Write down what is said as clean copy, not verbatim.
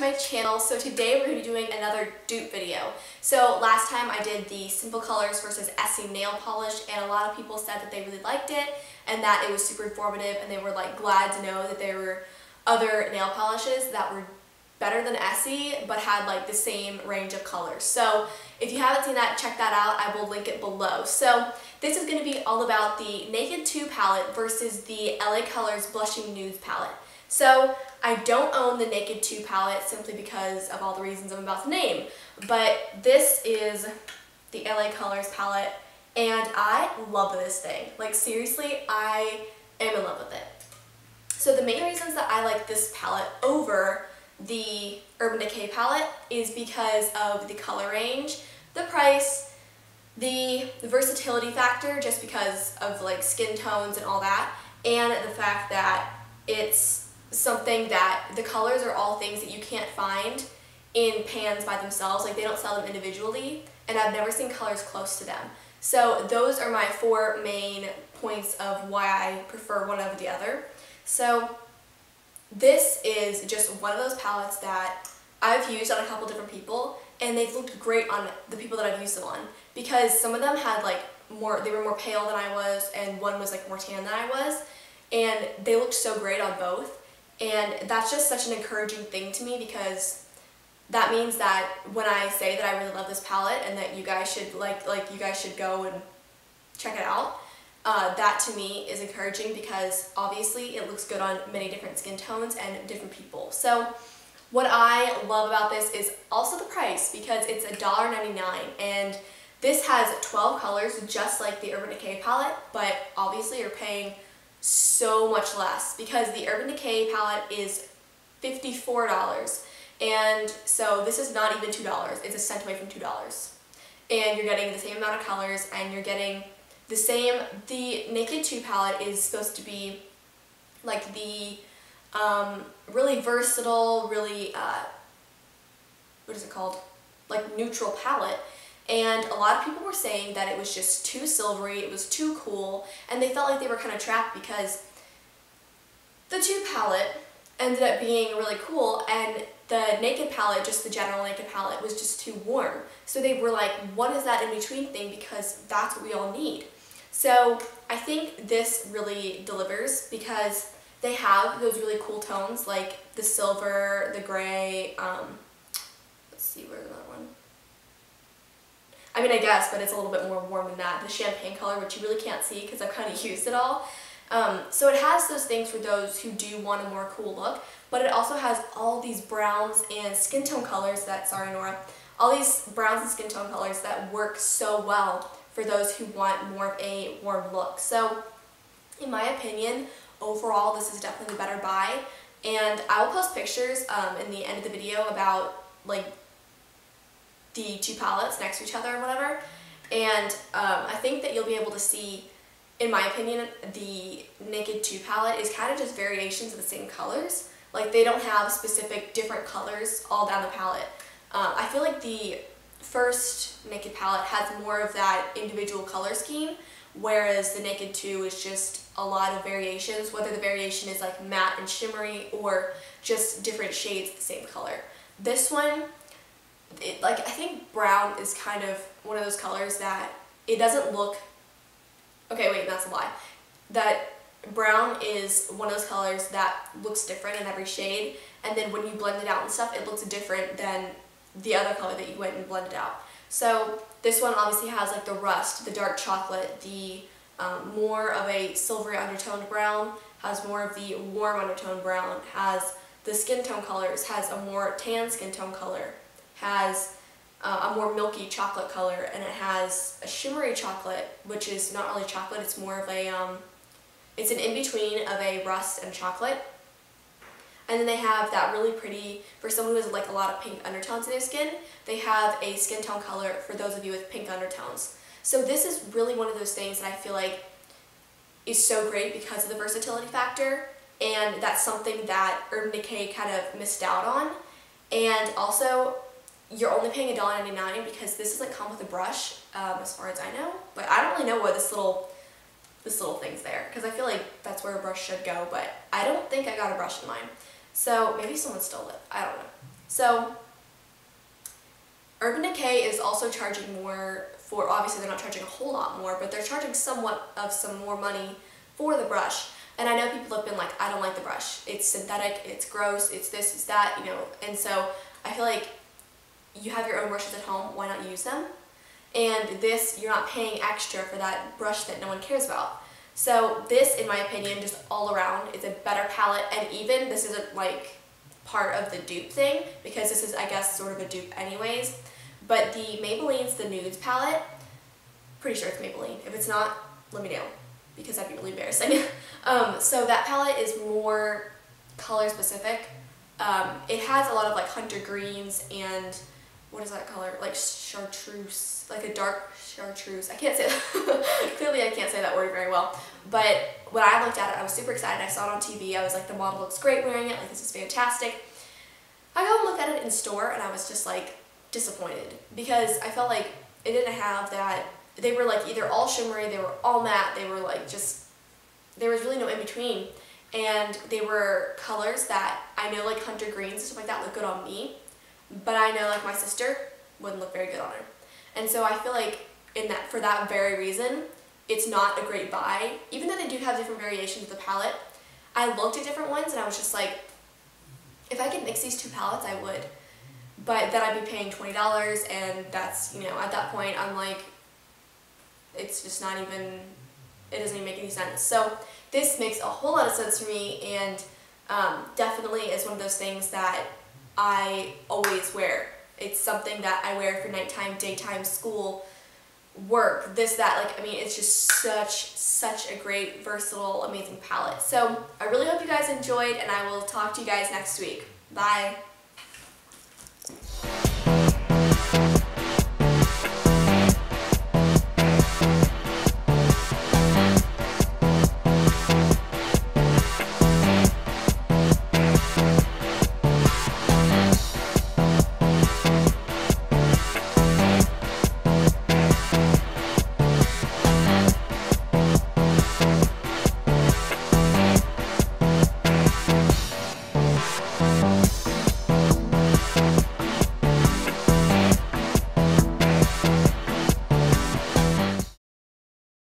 my channel. So today we're going to be doing another dupe video. So last time I did the Simple Colors versus Essie nail polish, and a lot of people said that they really liked it and that it was super informative, and they were like glad to know that there were other nail polishes that were better than Essie but had like the same range of colors. So if you haven't seen that, check that out. I will link it below. So this is going to be all about the Naked 2 palette versus the LA Colors Blushing Nudes palette. So I don't own the Naked 2 palette simply because of all the reasons I'm about to name, but this is the LA Colors palette and I love this thing. Like seriously, I am in love with it. So the main reasons that I like this palette over the Urban Decay palette is because of the color range, the price, the versatility factor just because of like skin tones and all that, and the fact that it's something that the colors are all things that you can't find in pans by themselves. Like they don't sell them individually, and I've never seen colors close to them. So those are my four main points of why I prefer one over the other. So this is just one of those palettes that I've used on a couple different people, and they've looked great on the people that I've used them on, because some of them had like they were more pale than I was, and one was like more tan than I was, and they looked so great on both. And that's just such an encouraging thing to me, because that means that when I say that I really love this palette and that you guys should you guys should go and check it out, that to me is encouraging, because obviously it looks good on many different skin tones and different people. So what I love about this is also the price, because it's $1.99, and this has 12 colors just like the Urban Decay palette, but obviously you're paying so much less, because the Urban Decay palette is $54, and so this is not even $2. It's a cent away from $2, and you're getting the same amount of colors, and you're getting the same. The Naked 2 palette is supposed to be like the really versatile, really what is it called, like neutral palette. And a lot of people were saying that it was just too silvery, it was too cool, and they felt like they were kind of trapped because the 2 palette ended up being really cool, and the Naked palette, just the general Naked palette, was just too warm. So they were like, what is that in between thing, because that's what we all need. So I think this really delivers, because they have those really cool tones like the silver, the gray, let's see, where's another one? I mean, I guess, but it's a little bit more warm than that. The champagne color, which you really can't see because I've kind of used it all. So it has those things for those who do want a more cool look, but it also has all these browns and skin tone colors that, sorry Nora, all these browns and skin tone colors that work so well for those who want more of a warm look. So in my opinion, overall this is definitely the better buy, and I will post pictures in the end of the video about like the 2 palettes next to each other or whatever, and I think that you'll be able to see, in my opinion, the Naked 2 palette is kind of just variations of the same colors. Like they don't have specific different colors all down the palette. I feel like the first Naked palette has more of that individual color scheme, whereas the Naked 2 is just a lot of variations, whether the variation is like matte and shimmery or just different shades of the same color. This one, I think brown is kind of one of those colors that it doesn't look, okay wait, that's a lie. That brown is one of those colors that looks different in every shade, and then when you blend it out and stuff, it looks different than the other color that you went and blended out. So this one obviously has like the rust, the dark chocolate, the more of a silvery undertoned brown, has more of the warm undertone brown, has the skin tone colors, has a more tan skin tone color, has a more milky chocolate color, and it has a shimmery chocolate, which is not really chocolate, it's more of a, it's an in-between of a rust and chocolate. And then they have that really pretty, for someone who has like a lot of pink undertones in their skin, they have a skin tone color for those of you with pink undertones. So this is really one of those things that I feel like is so great because of the versatility factor, and that's something that Urban Decay kind of missed out on. And also, you're only paying $1.99 because this doesn't come with a brush, as far as I know. But I don't really know what this little thing's there, because I feel like that's where a brush should go, but I don't think I got a brush in mine. So maybe someone stole it. I don't know. So Urban Decay is also charging more for, obviously they're not charging a whole lot more, but they're charging somewhat of some more money for the brush. And I know people have been like, I don't like the brush. It's synthetic, it's gross, it's this, it's that, you know. And so I feel like you have your own brushes at home, why not use them? And this, you're not paying extra for that brush that no one cares about. So this, in my opinion, just all around, is a better palette. And even, this isn't like part of the dupe thing, because this is, I guess, sort of a dupe anyways. But the Maybelline's The Nudes palette, pretty sure it's Maybelline. If it's not, let me know, because that'd be really embarrassing. So that palette is more color specific. It has a lot of like hunter greens and, what is that color? Like chartreuse, like a dark chartreuse. I can't say that. Clearly I can't say that word very well. But when I looked at it, I was super excited. I saw it on TV. I was like, the model looks great wearing it. Like, this is fantastic. I go and look at it in store and I was just like disappointed, because I felt like it didn't have that. They were like either all shimmery, they were all matte, they were like just, there was really no in between. And they were colors that I know, like hunter greens and stuff like that, look good on me, but I know like my sister wouldn't look very good on her. And so I feel like for that very reason, it's not a great buy. Even though they do have different variations of the palette, I looked at different ones and I was just like, if I could mix these two palettes, I would. But then I'd be paying $20, and that's, you know, at that point I'm like, it's just not even, it doesn't even make any sense. So this makes a whole lot of sense for me, and definitely is one of those things that I always wear. It's something that I wear for nighttime, daytime, school, work, this, that. Like, I mean, it's just such a great, versatile, amazing palette. So I really hope you guys enjoyed, and I will talk to you guys next week. Bye.